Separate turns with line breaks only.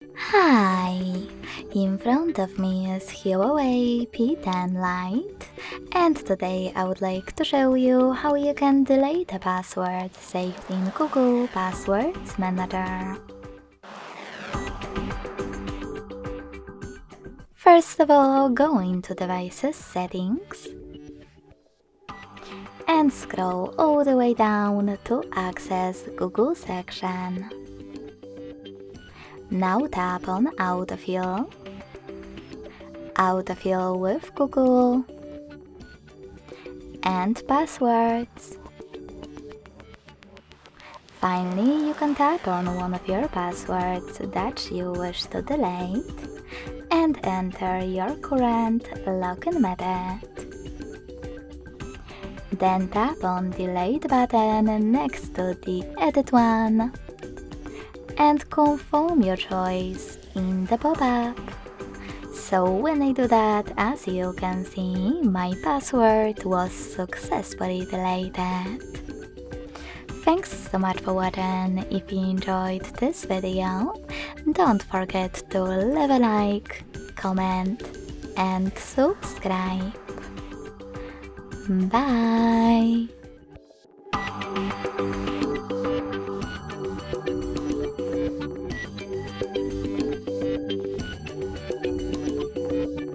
Hi! In front of me is HUAWEI P10 Lite, and today I would like to show you how you can delete a password saved in Google Passwords Manager. First of all, go into Devices Settings and scroll all the way down to access Google section. Now tap on Autofill, Autofill with Google, and Passwords. Finally, you can tap on one of your passwords that you wish to delete and enter your current login method. Then tap on Delete button next to the Edit one and confirm your choice in the pop-up. So when I do that, as you can see, my password was successfully deleted. Thanks so much for watching. If you enjoyed this video, don't forget to leave a like, comment and subscribe. Bye!